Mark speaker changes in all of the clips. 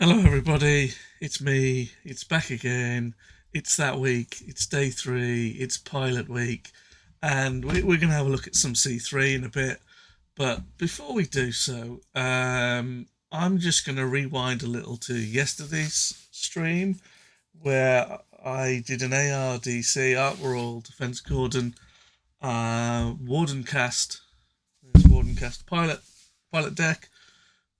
Speaker 1: Hello, everybody. It's me. It's back again. It's that week. It's day 3. It's pilot week. And we're going to have a look at some C3 in a bit. But before we do so, I'm just going to rewind a little to yesterday's stream where I did an ARDC, Art World, Defence Gordon, Warden Cast. There's Warden Cast pilot deck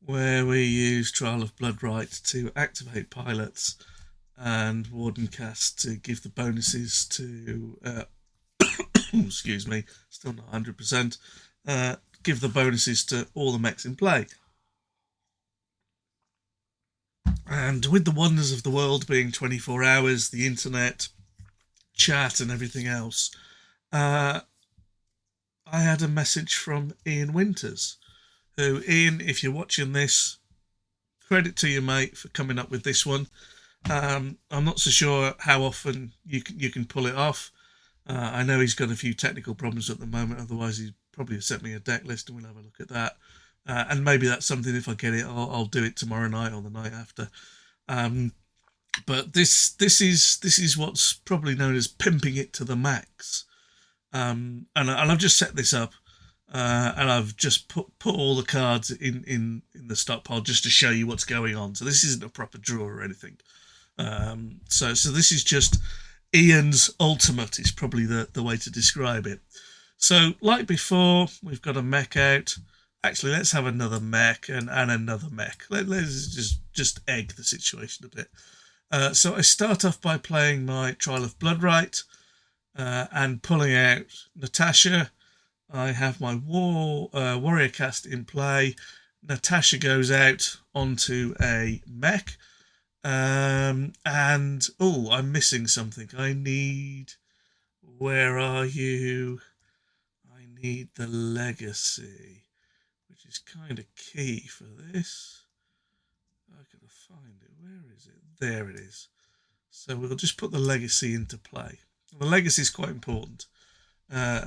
Speaker 1: where we use Trial of Bloodright to activate pilots and Wardencast to give the bonuses to, excuse me, still not 100%, give the bonuses to all the mechs in play. And with the wonders of the world being 24 hours, the internet, chat, and everything else, I had a message from Ian Winters, who, Ian, if you're watching this, credit to you, mate, for coming up with this one. I'm not so sure how often you can pull it off. I know he's got a few technical problems at the moment, otherwise he'd probably have sent me a deck list and we'll have a look at that. And maybe that's something, if I get it, I'll do it tomorrow night or the night after. But this is what's probably known as pimping it to the max. And I've just set this up. And I've just put all the cards in the stockpile just to show you what's going on. So this isn't a proper draw or anything. So this is just Ian's ultimate is probably the way to describe it. So like before, we've got a mech out. Actually, let's have another mech and another mech. Let's just egg the situation a bit. So I start off by playing my Trial of Bloodright and pulling out Natasha. I have my warrior cast in play. Natasha goes out onto a mech. And I'm missing something. Where are you? I need the legacy, which is kind of key for this. I gotta find it. Where is it? There it is. So we'll just put the legacy into play. The legacy is quite important.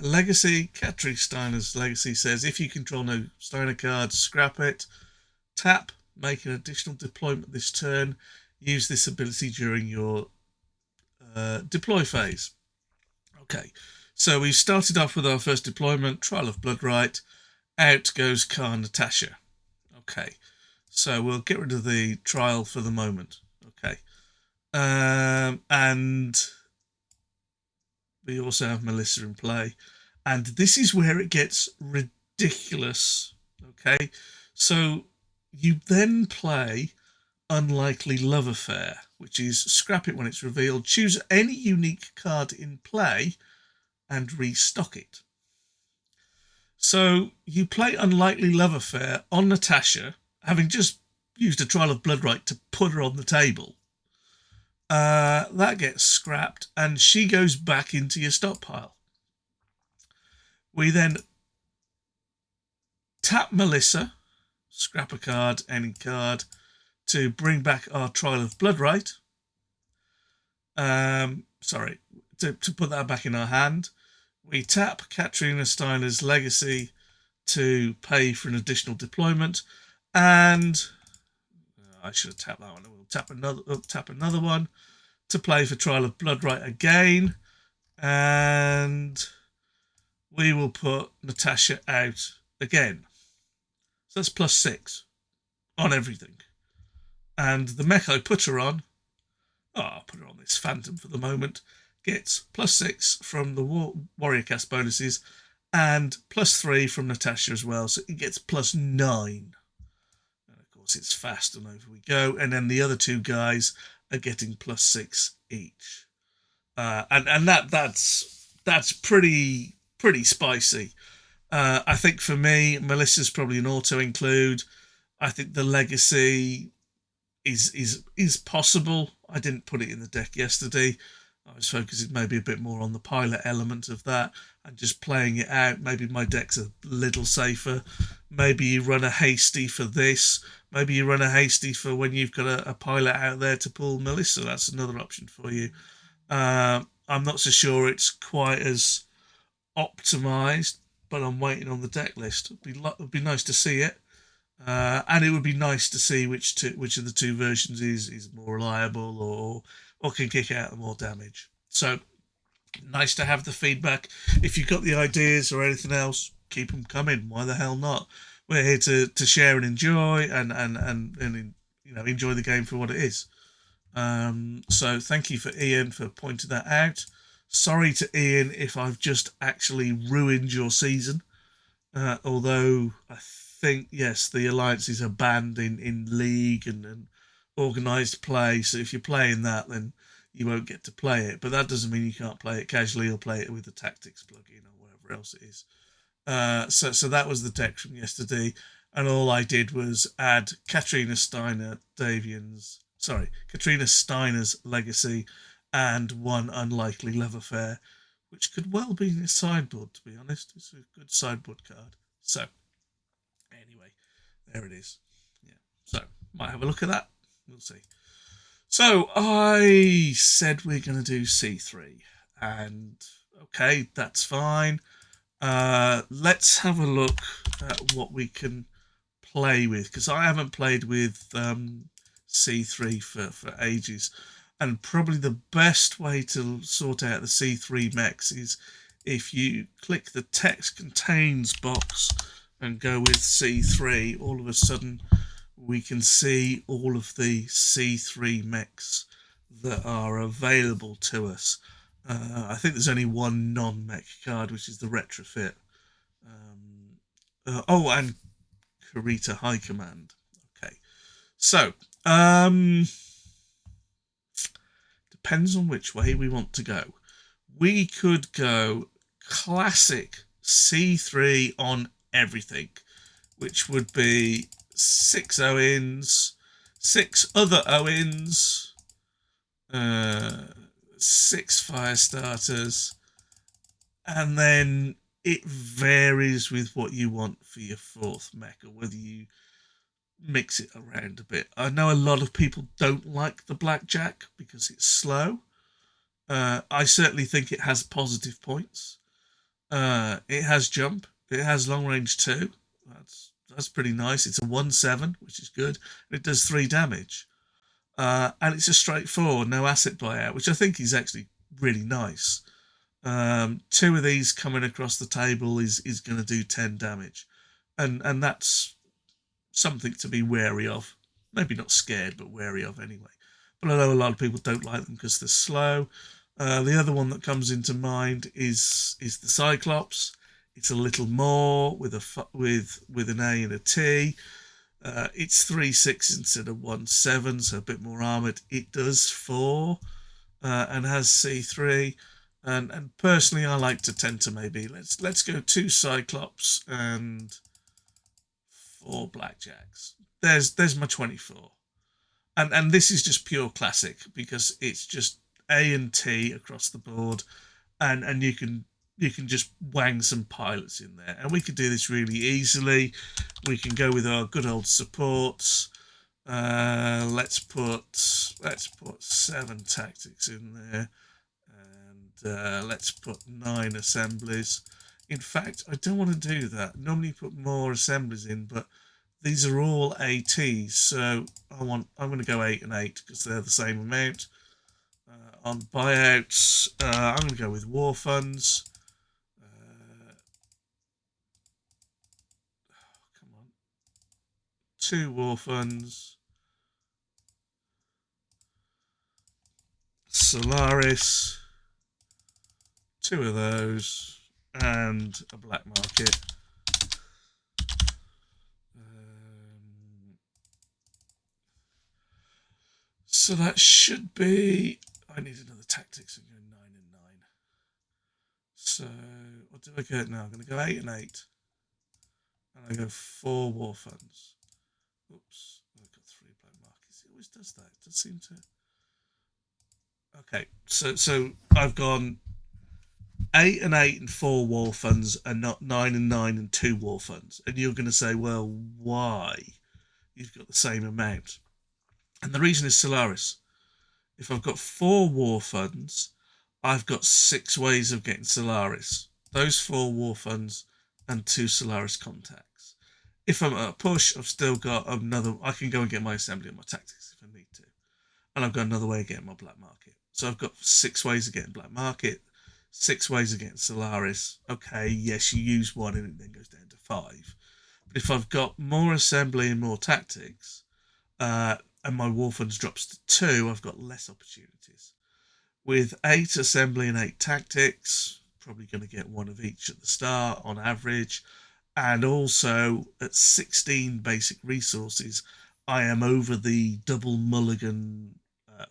Speaker 1: Legacy, Katri Steiner's legacy says, if you control no Steiner cards, scrap it. Tap, make an additional deployment this turn. Use this ability during your deploy phase. Okay, so we started off with our first deployment, Trial of Bloodright. Out goes Khan Natasha. Okay, so we'll get rid of the trial for the moment. Okay, and we also have Melissa in play. And this is where it gets ridiculous. Okay, so you then play Unlikely Love Affair, which is scrap it when it's revealed, choose any unique card in play and restock it. So you play Unlikely Love Affair on Natasha, having just used a Trial of Bloodright to put her on the table. That gets scrapped and she goes back into your stockpile. We then tap Melissa, scrap a card, any card, to bring back our Trial of Bloodright. To put that back in our hand. We tap Katrina Steiner's Legacy to pay for an additional deployment. And I should have tapped that one. We'll tap another one to play for Trial of Bloodright again. And we will put Natasha out again. So that's +6 on everything. And the mech I put her on, I'll put her on this Phantom for the moment, gets +6 from the warrior cast bonuses and +3 from Natasha as well. So it gets +9. And of course it's fast and over we go. And then the other two guys are getting +6 each. And that's pretty spicy. I think for me, Melissa's probably an auto include. I think the legacy is possible. I didn't put it in the deck yesterday. I was focusing maybe a bit more on the pilot element of that and just playing it out. Maybe my deck's a little safer. Maybe you run a hasty for this. Maybe you run a hasty for when you've got a pilot out there to pull Melissa. That's another option for you. I'm not so sure it's quite as optimized, but I'm waiting on the deck list. It'd be nice to see it. And it would be nice to see which of the two versions is more reliable or can kick out more damage. So nice to have the feedback. If you've got the ideas or anything else, keep them coming. Why the hell not? We're here to share and enjoy and enjoy the game for what it is. So thank you for Ian for pointing that out. Sorry to Ian if I've just actually ruined your season. Although I think, yes, the alliances are banned in league and organised play. So if you're playing that, then you won't get to play it. But that doesn't mean you can't play it casually or play it with the tactics plugin or whatever else it is. So that was the deck from yesterday. And all I did was add Katrina Steiner's Legacy and one Unlikely Love Affair, which could well be in his sideboard, to be honest. It's a good sideboard card. So, anyway, there it is. Yeah. So, might have a look at that. We'll see. So, I said we're going to do C3. And, okay, that's fine. Let's have a look at what we can play with, because I haven't played with C3 for ages. And probably the best way to sort out the C3 mechs is if you click the text contains box and go with C3, all of a sudden we can see all of the C3 mechs that are available to us. I think there's only one non-mech card, which is the Retrofit. And Kurita High Command. Okay, so depends on which way we want to go. We could go classic C3 on everything, which would be 6 Owens, 6 other Owens, 6 fire starters, and then it varies with what you want for your 4th mech, or whether you mix it around a bit. I know a lot of people don't like the Blackjack because it's slow. I certainly think it has positive points. It has jump. It has long range too. That's pretty nice. It's a 1/7, which is good. And it does 3 damage. And it's a straightforward, no asset buyout, which I think is actually really nice. 2 of these coming across the table is going to do 10 damage. And that's something to be wary of. Maybe not scared, but wary of anyway. But I know a lot of people don't like them because they're slow. The other one that comes into mind is the Cyclops. It's a little more with an A and a T. It's 3/6 instead of 1/7, so a bit more armoured. It does 4 and has C3. And personally, I like to tend to maybe let's go 2 Cyclops and 4 Blackjacks. There's my 24. And this is just pure classic because it's just A and T across the board, and you can just wang some pilots in there, and we could do this really easily. We can go with our good old supports. Let's put 7 tactics in there, and let's put 9 assemblies. In fact, I don't want to do that. Normally put more assemblies in, but these are all ATs, so I'm going to go 8 and 8 because they're the same amount. On buyouts, I'm going to go with war funds. Come on. 2 war funds. Solaris. 2 of those. And a black market. So that should be... I need another tactics. I'm going 9 and 9. So what do I get now? I'm going to go 8 and 8. And I go 4 war funds. Oops. I've got 3 black markets. It always does that. It does seem to... Okay. So I've gone 8 and 8 and 4 war funds and not 9 and 9 and 2 war funds. And you're going to say, well, why? You've got the same amount. And the reason is Solaris. If I've got 4 war funds, I've got 6 ways of getting Solaris. Those 4 war funds and 2 Solaris contacts. If I'm at a push, I've still got another. I can go and get my assembly and my tactics if I need to, and I've got another way of getting my black market. So I've got 6 ways of getting black market, 6 ways of getting Solaris. Okay, yes, you use one and it then goes down to 5. But if I've got more assembly and more tactics, and my war funds drops to 2, I've got less opportunities. With 8 assembly and 8 tactics, probably going to get 1 of each at the start on average. And also at 16 basic resources, I am over the double mulligan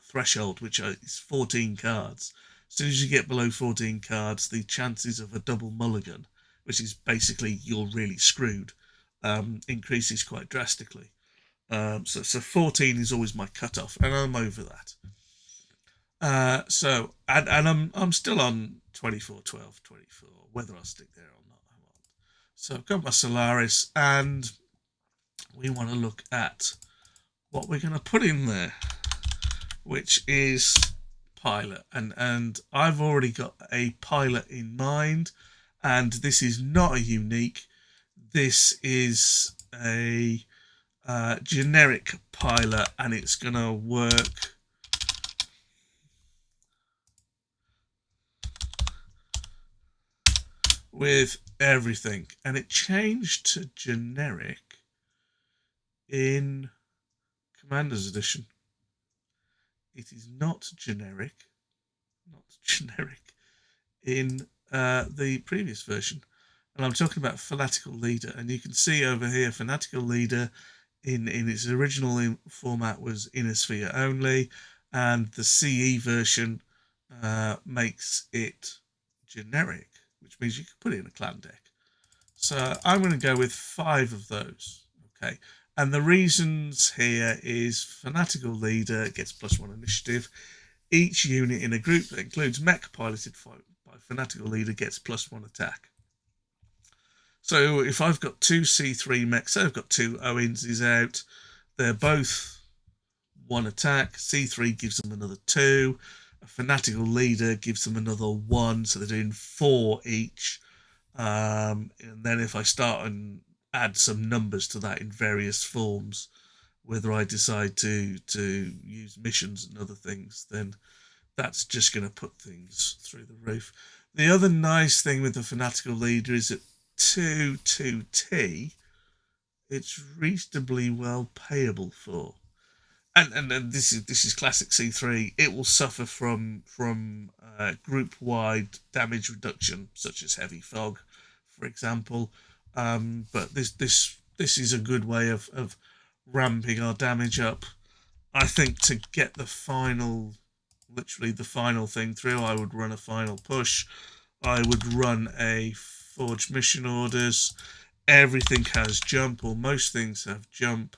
Speaker 1: threshold, which is 14 cards. As soon as you get below 14 cards, the chances of a double mulligan, which is basically you're really screwed, increases quite drastically. So 14 is always my cutoff, and I'm over that. And I'm still on 24, 12, 24, whether I'll stick there or not, I won't. So I've got my Solaris, and we want to look at what we're going to put in there, which is pilot. And I've already got a pilot in mind, and this is not a unique. This is a generic pilot, and it's going to work with everything. And it changed to generic in Commander's Edition. It is not generic in the previous version. And I'm talking about Fanatical Leader. And you can see over here, Fanatical Leader in its original format was Inner Sphere only, and the CE version makes it generic, which means you can put it in a clan deck. So I'm going to go with 5 of those. Okay. And the reasons here is Fanatical Leader gets +1 initiative. Each unit in a group that includes mech piloted by Fanatical Leader gets +1 attack. So if I've got 2 C3 mechs, so I've got 2 Owens out, they're both 1 attack. C3 gives them another 2. A Fanatical Leader gives them another 1, so they're doing 4 each. And then if I start and add some numbers to that in various forms, whether I decide to use missions and other things, then that's just going to put things through the roof. The other nice thing with the Fanatical Leader is that 2-2T, it's reasonably well payable for. And this is classic C3. It will suffer from group-wide damage reduction, such as heavy fog, for example. But this is a good way of ramping our damage up. I think to get literally the final thing through, I would run a final push. I would run a forged mission orders. Everything has jump, or most things have jump.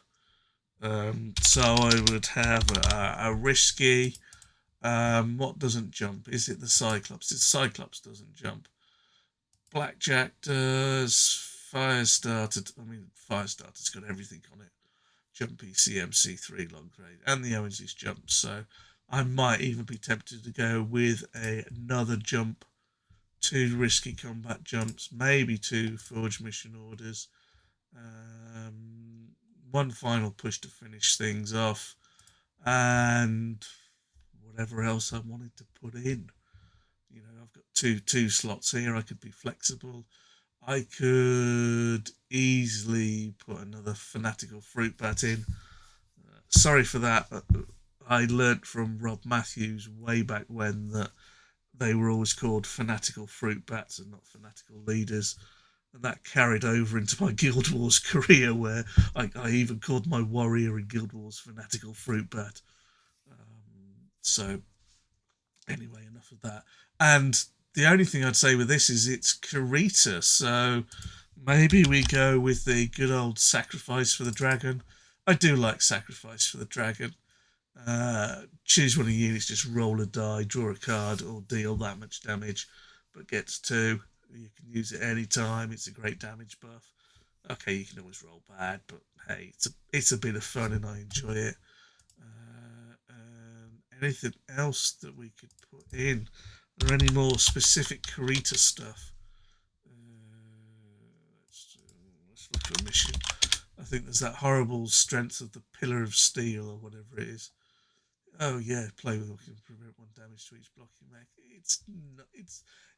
Speaker 1: So I would have a risky. What doesn't jump? Is it the Cyclops? The Cyclops doesn't jump. Blackjack does. Firestarter. Firestarter's got everything on it. Jumpy CMC3 long range, and the Owens jump. So I might even be tempted to go with another jump, 2 risky combat jumps, maybe 2 forged mission orders. 1 final push to finish things off, and whatever else I wanted to put in. You know, I've got two slots here. I could be flexible. I could easily put another Fanatical Fruitbat in. Sorry for that. I learnt from Rob Matthews way back when that they were always called Fanatical Fruitbats and not Fanatical Leaders. And that carried over into my Guild Wars career, where I even called my warrior in Guild Wars Fanatical Fruitbat. So, anyway, enough of that. And the only thing I'd say with this is it's Karita, so maybe we go with the good old Sacrifice for the Dragon. I do like Sacrifice for the Dragon. Choose one of your units, just roll a die, draw a card, or deal that much damage, but gets 2. You can use it any time. It's a great damage buff. Okay, you can always roll bad, but hey, it's a bit of fun and I enjoy it. Anything else that we could put in? Or any more specific Karita stuff? Let's look for a mission. I think there's that horrible strength of the pillar of steel or whatever it is. Oh yeah, play with can prevent 1 damage to each block you make.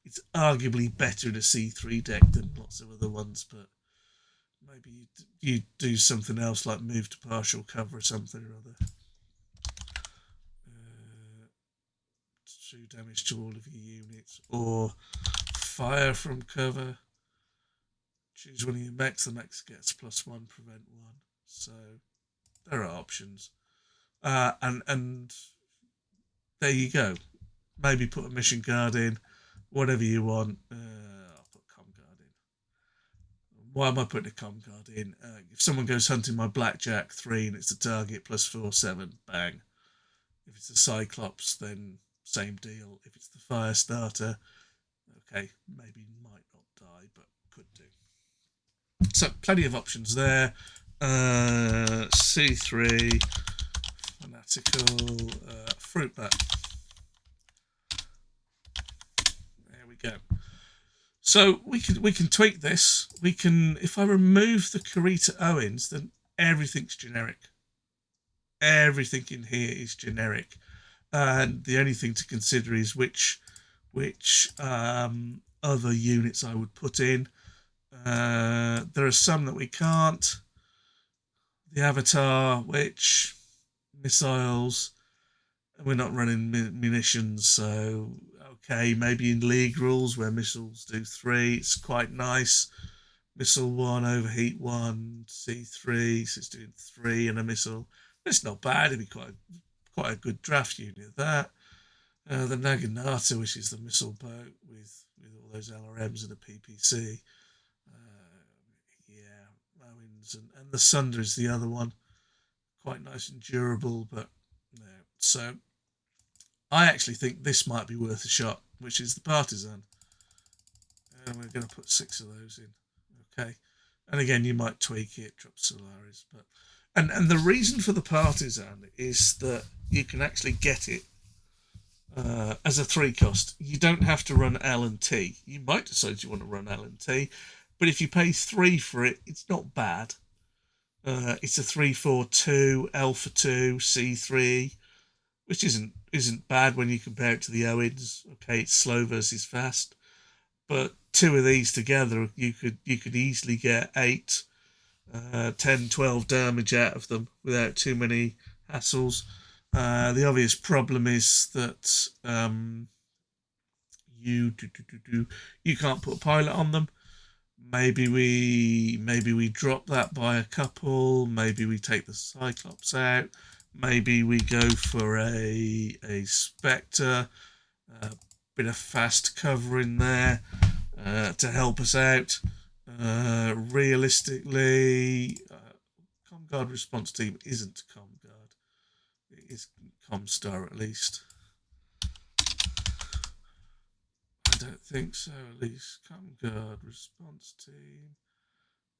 Speaker 1: It's arguably better in a C3 deck than lots of other ones, but maybe you do something else like move to partial cover or something or other. 2 damage to all of your units, or fire from cover. Choose one of your mechs. The mechs gets +1, prevent 1. So there are options, and there you go. Maybe put a mission card in, whatever you want. I'll put com card in. Why am I putting a com card in? If someone goes hunting my blackjack 3 and it's a target +4, 7, bang. If it's a Cyclops, then same deal. If it's the fire starter, okay, maybe might not die, but could do. So plenty of options there. C3, Fanatical, Fruitbat. There we go. So we can tweak this. We can, if I remove the Karita Owens, then everything's generic. Everything in here is generic, and the only thing to consider is which other units I would put in. There are some that we can't. The Avatar, which missiles, we're not running munitions, so okay, maybe in league rules where missiles do 3, it's quite nice. Missile 1, overheat 1, C3, so it's doing 3 and a missile. It's not bad, it'd be quite a good draft unit, that. The Naginata, which is the missile boat with all those LRMs and a PPC. Yeah, Owens, and the Sunder is the other one. Quite nice and durable, but no. So I actually think this might be worth a shot, which is the Partisan. And we're going to put 6 of those in. Okay. And again, you might tweak it, drop Solaris, but and the reason for the Partisan is that you can actually get it as a 3 cost. You don't have to run L and T. You might decide you want to run L and T, but if you pay 3 for it, it's not bad. It's a 3-4-2, L for 2, C3, which isn't bad when you compare it to the Owens. Okay, it's slow versus fast, but 2 of these together, you could easily get 8, 10, 12 damage out of them without too many hassles. The obvious problem is that you can't put a pilot on them. Maybe we drop that by a couple. Maybe we take the Cyclops out. Maybe we go for a Spectre, a bit of fast cover in there to help us out. Realistically, Comguard response team isn't Comguard. It is Comstar at least. I don't think so, at least. Comguard response team.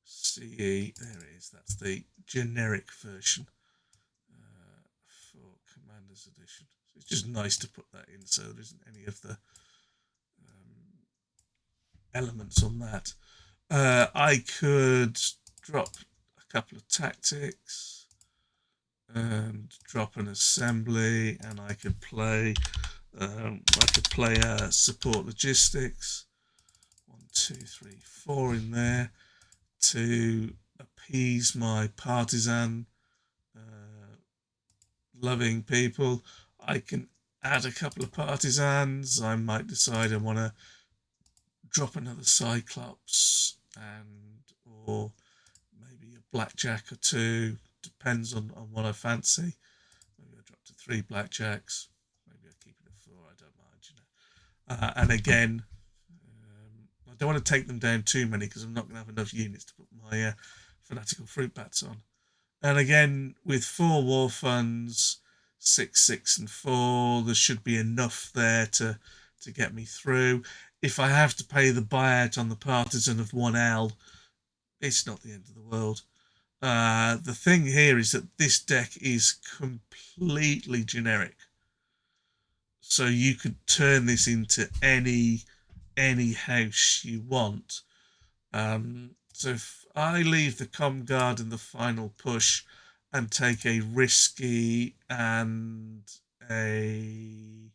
Speaker 1: CE, there it is. That's the generic version for Commander's Edition. So it's just nice to put that in so there isn't any of the elements on that. I could drop a couple of tactics and drop an assembly, and I could play support logistics. 1, 2, 3, 4 in there to appease my partisan loving people. I can add a couple of partisans. I might decide I want to drop another Cyclops or maybe a blackjack or 2. Depends on what I fancy. Maybe I drop to 3 blackjacks. Maybe I keep it at 4. I don't mind, and again, I don't want to take them down too many because I'm not going to have enough units to put my Fanatical Fruitbats on. And again, with 4 war funds, 6, 6, and 4, there should be enough there to get me through. If I have to pay the buyout on the partisan of 1L, it's not the end of the world. The thing here is that this deck is completely generic. So you could turn this into any house you want. So if I leave the Com Guard in the final push and take a risky and a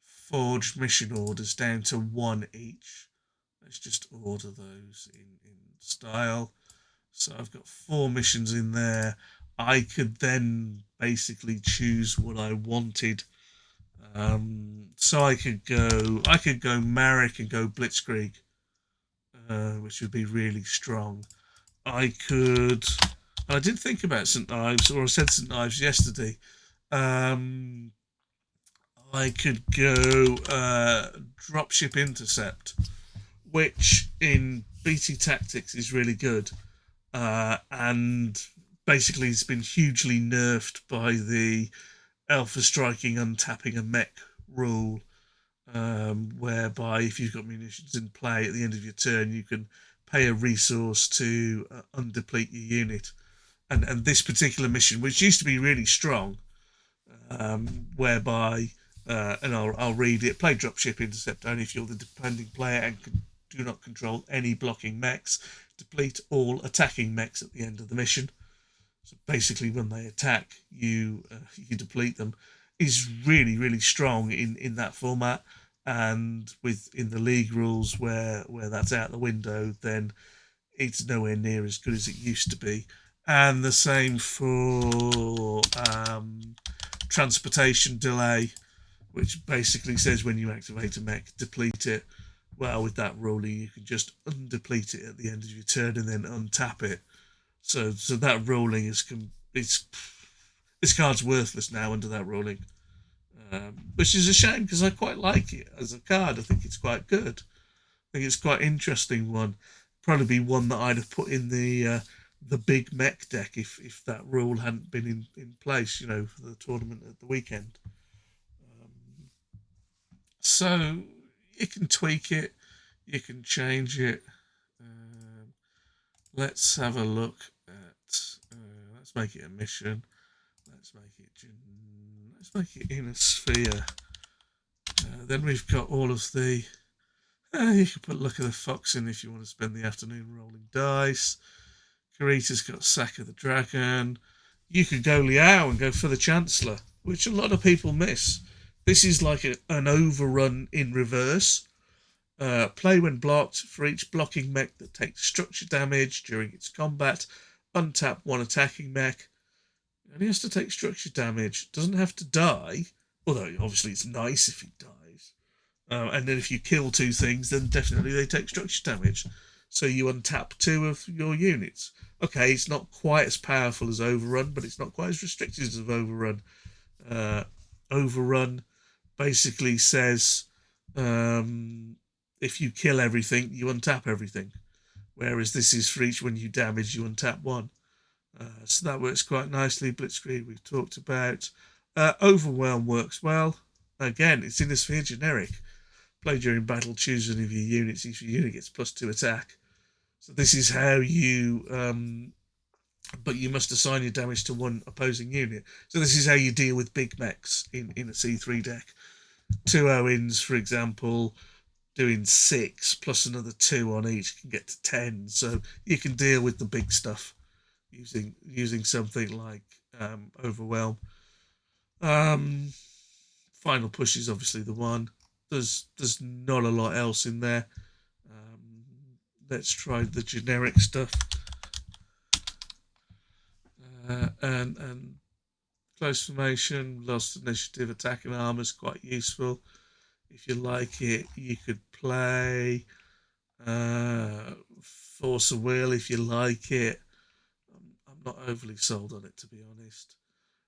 Speaker 1: forged mission orders down to 1 each. Let's just order those in style. So I've got 4 missions in there. I could then basically choose what I wanted. So I could go Marek and go Blitzkrieg, which would be really strong. I could. I did think about St. Ives, or I said St. Ives yesterday. Um, I could go Dropship Intercept, which in BT Tactics is really good, and basically it's been hugely nerfed by the Alpha Striking Untapping a Mech rule, whereby if you've got munitions in play at the end of your turn, you can pay a resource to undeplete your unit. And this particular mission, which used to be really strong, whereby, and I'll read it, play Dropship Intercept only if you're the defending player and do not control any blocking mechs. Deplete all attacking mechs at the end of the mission. So basically, when they attack, you deplete them. Is really strong in that format, and in the league rules where that's out the window, then it's nowhere near as good as it used to be. And the same for transportation delay, which basically says when you activate a mech, deplete it. Well, with that ruling, you can just undeplete it at the end of your turn and then untap it. So that ruling is this card's worthless now under that ruling, which is a shame because I quite like it as a card. I think it's quite good. I think it's quite interesting one. Probably be one that I'd have put in the big mech deck if that rule hadn't been in place, for the tournament at the weekend. So you can tweak it, you can change it. Let's have a look at. Let's make it a mission. Let's make it in a sphere. Then we've got all of the. You can put Luck of the Fox in if you want to spend the afternoon rolling dice. Karita's got Sack of the Dragon. You could go Liao and go for the Chancellor, which a lot of people miss. This is like an overrun in reverse. Play when blocked. For each blocking mech that takes structure damage during its combat, untap one attacking mech. It only has to take structure damage. Doesn't have to die, although obviously it's nice if it dies. And then if you kill 2 things, then definitely they take structure damage. So you untap 2 of your units. Okay, it's not quite as powerful as Overrun, but it's not quite as restricted as Overrun. Overrun basically says if you kill everything, you untap everything. Whereas this is for each one you damage, you untap 1. So that works quite nicely. Blitzkrieg we've talked about. Overwhelm works well. Again, it's in the sphere generic. Play during battle, choose one of your units. Each unit gets +2 attack. So this is how you... but you must assign your damage to 1 opposing unit. So this is how you deal with big mechs in a C3 deck. 2 Owens, for example, doing 6 plus another 2 on each can get to 10. So you can deal with the big stuff using something like Overwhelm. Final push is obviously the one. There's not a lot else in there. Let's try the generic stuff. And close formation, lost initiative, attack and armor is quite useful. If you like it, you could play Force of Will if you like it. I'm not overly sold on it, to be honest.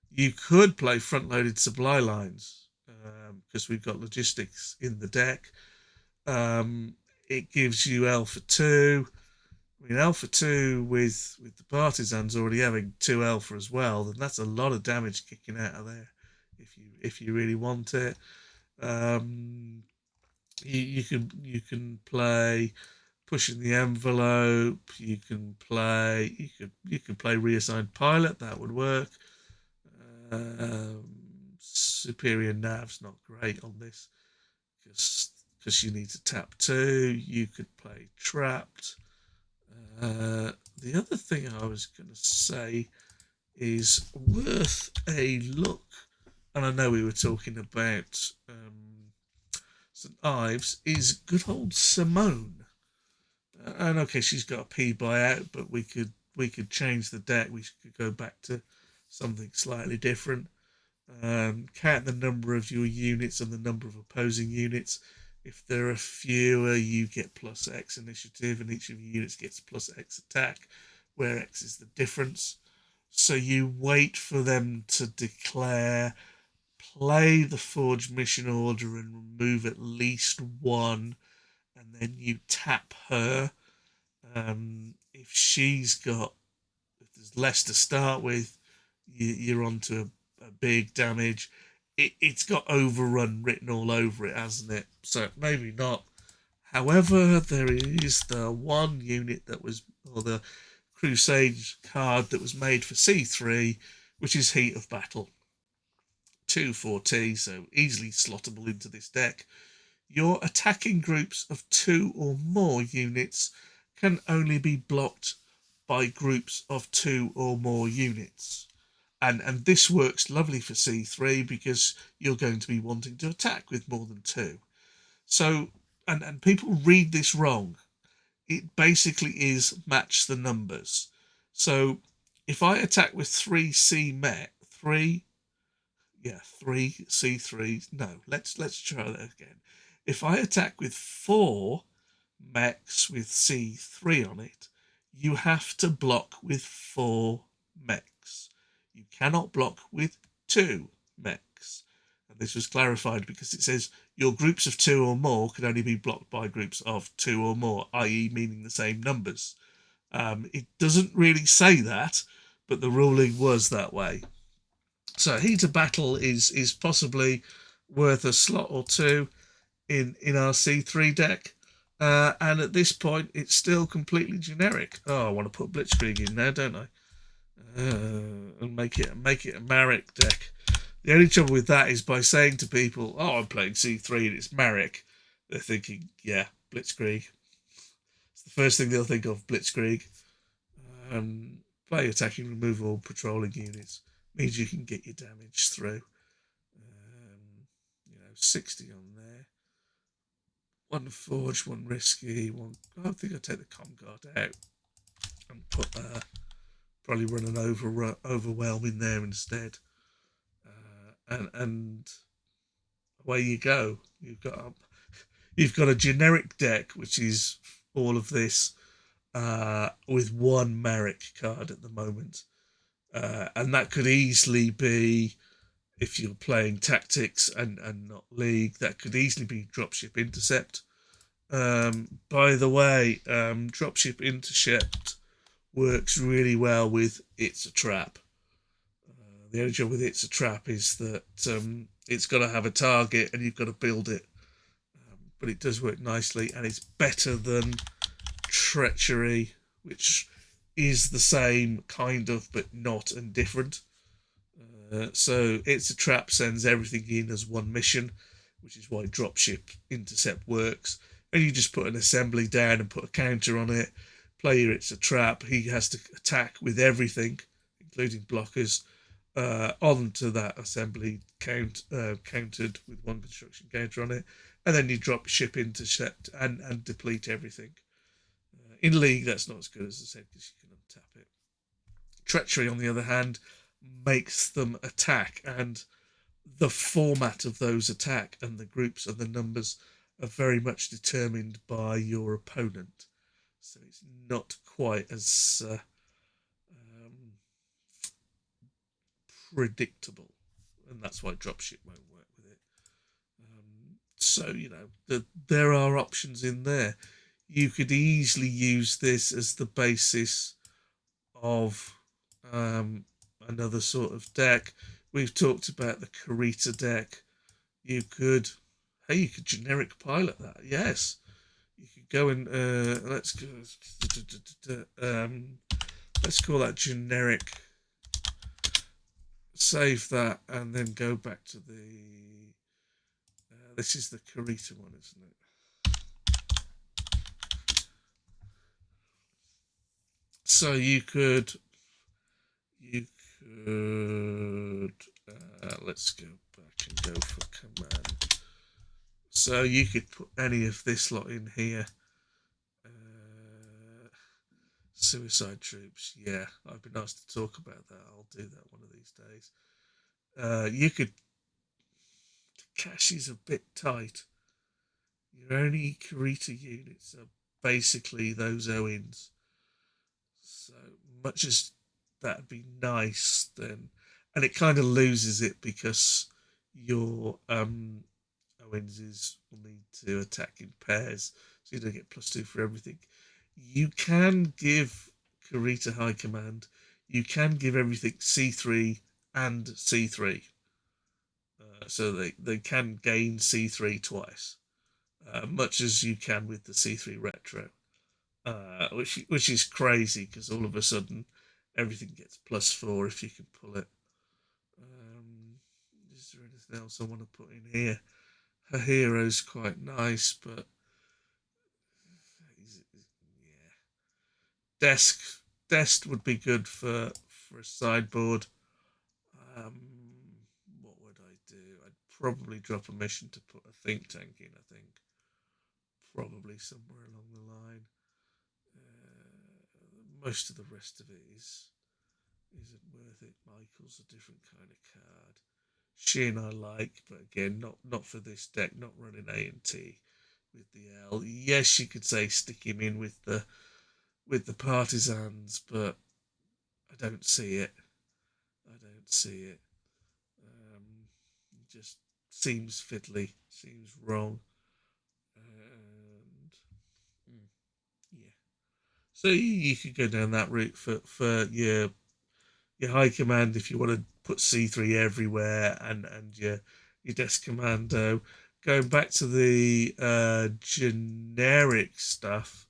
Speaker 1: You could play front-loaded supply lines because we've got logistics in the deck. It gives you Alpha 2. I mean, Alpha 2 with the Partisans already having 2 Alpha as well, then that's a lot of damage kicking out of there if you really want it. You can play Pushing the Envelope. You can play Reassigned Pilot. That would work. Superior Nav's not great on this because you need to tap 2. You could play Trapped. The other thing I was going to say is worth a look, and I know we were talking about St Ives, is good old Simone. And okay, she's got a P buyout, but we could change the deck. We could go back to something slightly different. Count the number of your units and the number of opposing units. If there are fewer, you get plus X initiative, and each of your units gets plus X attack, where X is the difference. So you wait for them to declare, play the Forge mission order, and remove at least one, and then you tap her. If there's less to start with, you're onto a big damage. It's got overrun written all over it, hasn't it? So maybe not. However, there is the one unit that was, or the Crusade card that was made for C3, which is Heat of Battle. 2/4T, so easily slottable into this deck. Your attacking groups of 2 or more units can only be blocked by groups of 2 or more units. And this works lovely for C3 because you're going to be wanting to attack with more than 2. So, and people read this wrong. It basically is match the numbers. So if I attack with 3 C3, no, let's try that again. If I attack with 4 mechs with C3 on it, you have to block with 4 mechs. You cannot block with 2 mechs. And this was clarified because it says your groups of 2 or more can only be blocked by groups of 2 or more, i.e. meaning the same numbers. It doesn't really say that, but the ruling was that way. So Heat of Battle is possibly worth a slot or two in our C3 deck. And at this point, it's still completely generic. Oh, I want to put Blitzkrieg in there, don't I? And make it a Marek deck. The only trouble with that is by saying to people, "Oh, I'm playing C3 and it's Marek," they're thinking, "Yeah, Blitzkrieg." It's the first thing they'll think of, Blitzkrieg. Play attacking, removal, patrolling units means you can get your damage through. 60 on there. One forge, one risky, one. I think I'll take the Com Guard out and put probably run an overwhelm in there instead. And away you go. You've got a generic deck which is all of this with one Marek card at the moment, and that could easily be, if you're playing tactics and not league, that could easily be Dropship Intercept. By the way, Dropship Intercept works really well with It's a Trap. The only job with It's a Trap is that it's got to have a target and you've got to build it. But it does work nicely, and it's better than Treachery, which is the same kind of but not and different. So It's a Trap sends everything in as one mission, which is why Dropship Intercept works. And you just put an assembly down and put a counter on it. Player It's a Trap, he has to attack with everything, including blockers, onto that assembly countered with one construction counter on it. And then you drop Ship Intercept and deplete everything. In League, that's not as good as I said because you can untap it. Treachery, on the other hand, makes them attack, and the format of those attack and the groups and the numbers are very much determined by your opponent. So it's not quite as predictable, and that's why Dropship won't work with it. So, there are options in there. You could easily use this as the basis of another sort of deck. We've talked about the Karita deck. You could generic pilot that. Yes, you could go and let's call that generic. Save that and then go back to the. This is the Karita one, isn't it? So you could let's go back and go for command. So you could put any of this lot in here. Suicide troops. Yeah, I've been asked to talk about that. I'll do that one of these days. You could. The cash is a bit tight. Your only Kurita units are basically those Owens. So much as that'd be nice, then, and it kind of loses it because your Owens will need to attack in pairs, so you don't get +2 for everything. You can give Kurita High Command. You can give everything C3 and C3, so they can gain C3 twice, much as you can with the C3 Retro. Which is crazy because all of a sudden everything gets +4 if you can pull it. Is there anything else I want to put in here? Her hero's quite nice, but yeah, desk would be good for a sideboard. Um, what would I do? I'd probably drop a mission to put a think tank in. I think probably somewhere along the line. Most of the rest of it isn't worth it. Michael's a different kind of card. Shin I like, but again, not for this deck. Not running A and T with the L. Yes, you could say stick him in with the partisans, but I don't see it. I don't see it. It just seems fiddly. Seems wrong. And yeah. So you could go down that route for your high command if you want to put C3 everywhere, and your desk commando. Going back to the generic stuff,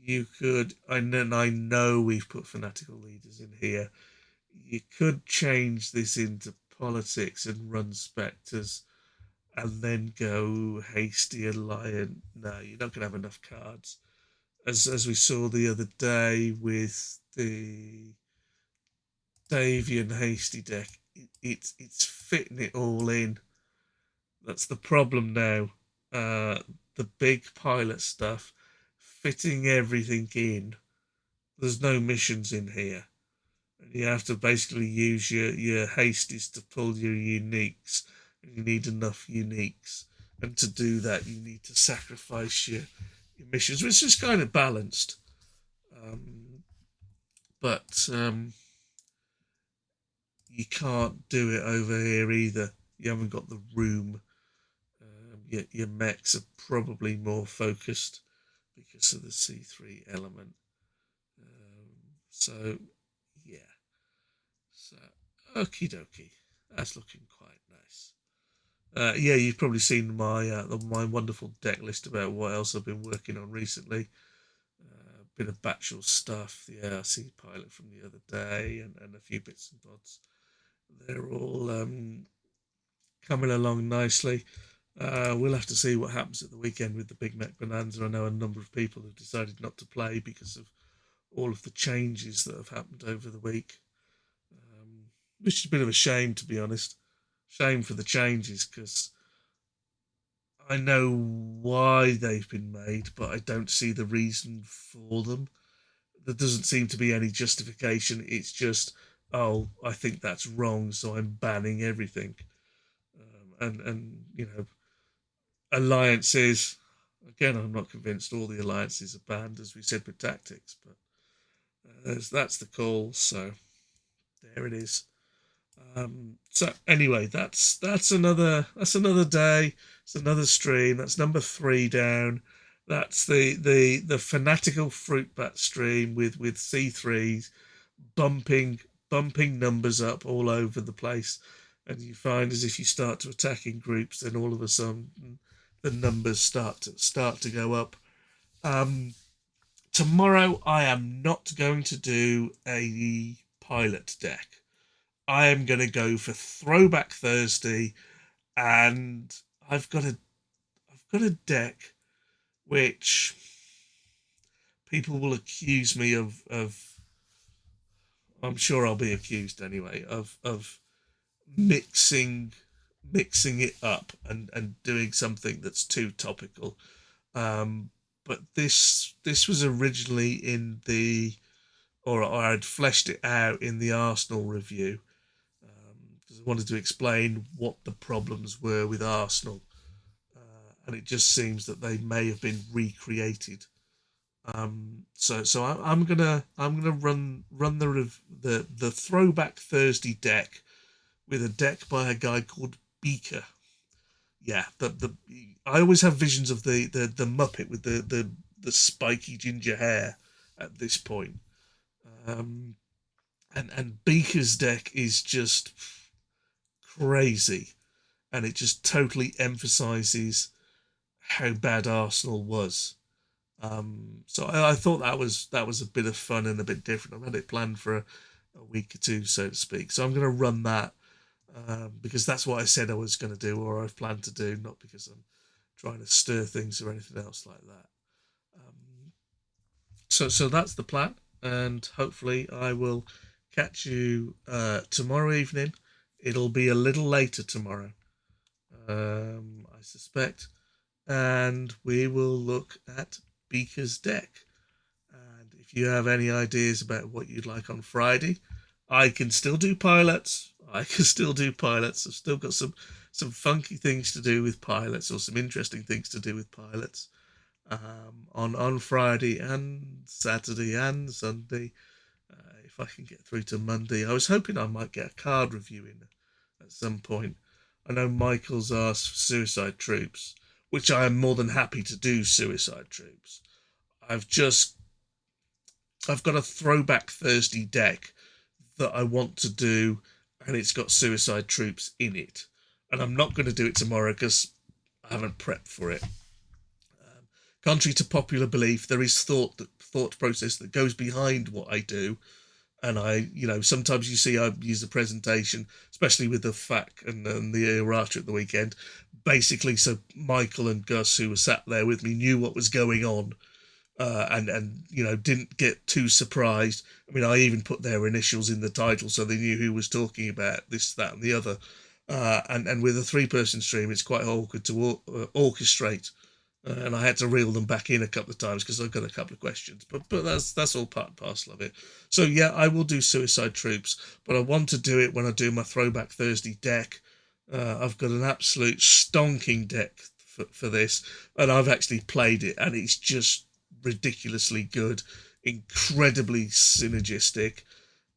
Speaker 1: you could. I know we've put fanatical leaders in here. You could change this into politics and run spectres, and then go hasty alliant. No, you're not going to have enough cards, as we saw the other day with the Davian hasty deck. It's fitting it all in. That's the problem now. The big pilot stuff, fitting everything in. There's no missions in here. And you have to basically use your hasties to pull your uniques. And you need enough uniques. And to do that, you need to sacrifice your missions, which is kind of balanced. But you can't do it over here either. You haven't got the room. Your mechs are probably more focused because of the C3 element. So, yeah. So, okie dokie. That's looking quite nice. Yeah, you've probably seen my wonderful deck list about what else I've been working on recently. Bit of Batchel stuff, the ARC pilot from the other day, and a few bits and bobs. They're all coming along nicely. We'll have to see what happens at the weekend with the Big Mac Bonanza. I know a number of people have decided not to play because of all of the changes that have happened over the week, which is a bit of a shame, to be honest. Shame for the changes because I know why they've been made, but I don't see the reason for them. There doesn't seem to be any justification. It's just, oh, I think that's wrong, so I'm banning everything. And alliances. Again, I'm not convinced all the alliances are banned, as we said with tactics, but that's the call. So there it is. So anyway, that's another day. It's another stream. That's number 3 down. That's the fanatical Fruitbat stream with C3s bumping numbers up all over the place, and you find as if you start to attack in groups, then all of a sudden the numbers start to go up. Tomorrow I am not going to do a pilot deck. I am going to go for Throwback Thursday, and I've got a deck which people will accuse me of I'm sure I'll be accused anyway of mixing mixing it up and doing something that's too topical. Um, but this was originally in the, or I had fleshed it out in the Arsenal review, because I wanted to explain what the problems were with Arsenal, and it just seems that they may have been recreated. I'm gonna run the Throwback Thursday deck with a deck by a guy called Beaker. Yeah, the I always have visions of the Muppet with the spiky ginger hair at this point. Um, and Beaker's deck is just crazy, and it just totally emphasises how bad Arsenal was. So I thought that was a bit of fun and a bit different. I've had it planned for a week or two, so to speak. So I'm going to run that, because that's what I said I was going to do, or I've planned to do, not because I'm trying to stir things or anything else like that. So that's the plan, and hopefully I will catch you tomorrow evening. It'll be a little later tomorrow, I suspect, and we will look at Beaker's deck. And if you have any ideas about what you'd like on Friday, I can still do pilots. I can still do pilots. I've still got some funky things to do with pilots, or some interesting things to do with pilots, on Friday and Saturday and Sunday. If I can get through to Monday, I was hoping I might get a card review in at some point. I know Michael's asked for Suicide Troops, which I am more than happy to do. Suicide Troops. I've just I've got a Throwback Thursday deck that I want to do, and it's got Suicide Troops in it, and I'm not going to do it tomorrow because I haven't prepped for it. Contrary to popular belief, there is thought process that goes behind what I do, and sometimes you see I use a presentation, especially with the FAC and the errata at the weekend, basically so Michael and Gus, who were sat there with me, knew what was going on, and didn't get too surprised. I mean, I even put their initials in the title so they knew who was talking about this, that, and the other. And with a 3-person stream, it's quite awkward to orchestrate, and I had to reel them back in a couple of times because I've got a couple of questions. But that's all part and parcel of it. So yeah, I will do Suicide Troops, but I want to do it when I do my Throwback Thursday deck. I've got an absolute stonking deck for this, and I've actually played it, and it's just ridiculously good, incredibly synergistic,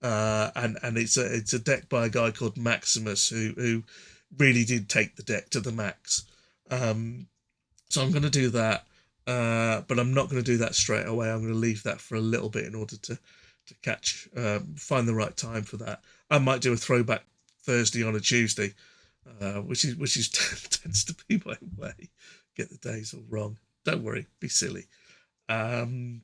Speaker 1: and it's a deck by a guy called Maximus who really did take the deck to the max. So I'm going to do that, but I'm not going to do that straight away. I'm going to leave that for a little bit in order to find the right time for that. I might do a Throwback Thursday on a Tuesday, which is tends to be my way. Get the days all wrong. Don't worry, be silly. Um,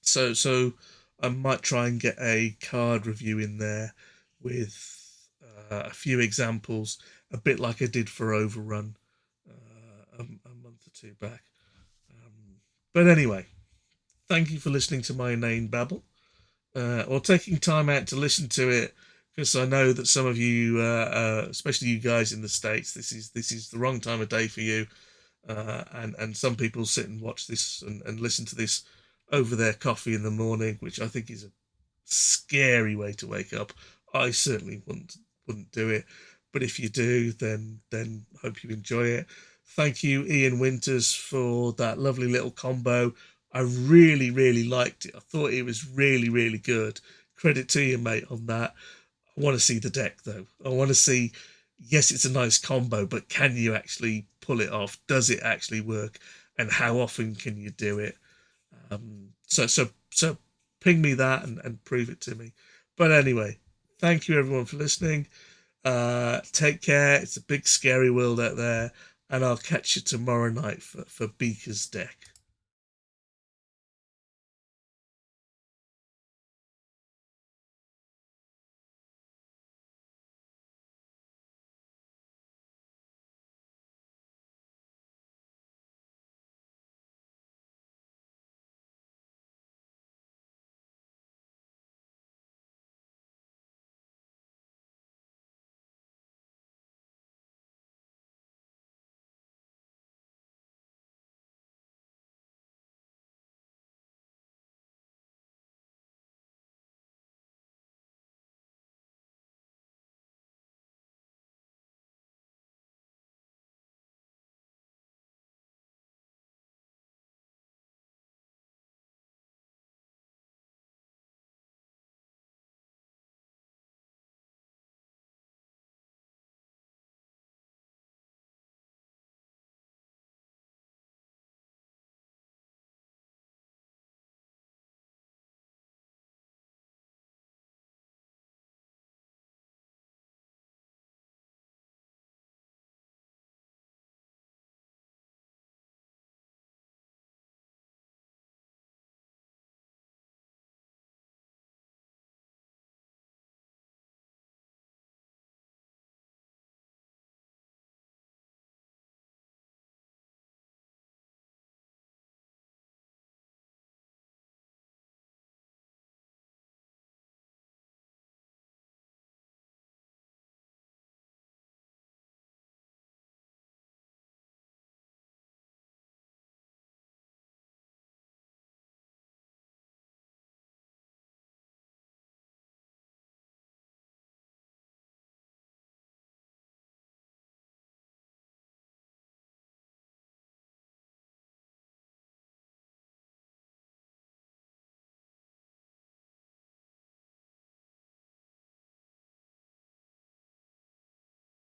Speaker 1: so I might try and get a card review in there with a few examples, a bit like I did for Overrun a month or two back. But anyway, thank you for listening to my inane babble, or taking time out to listen to it, because I know that some of you, especially you guys in the States, this is the wrong time of day for you, and some people sit and watch this and listen to this over their coffee in the morning, which I think is a scary way to wake up. I certainly wouldn't do it, but if you do, then hope you enjoy it. Thank you, Ian Winters, for that lovely little combo. I really liked it. I thought it was really good. Credit to you, mate, on that. I want to see the deck though. I want to see. Yes, it's a nice combo, but can you actually pull it off? Does it actually work? And how often can you do it? So ping me that and prove it to me. But anyway, thank you everyone for listening. Take care. It's a big scary world out there, and I'll catch you tomorrow night for Beaker's deck.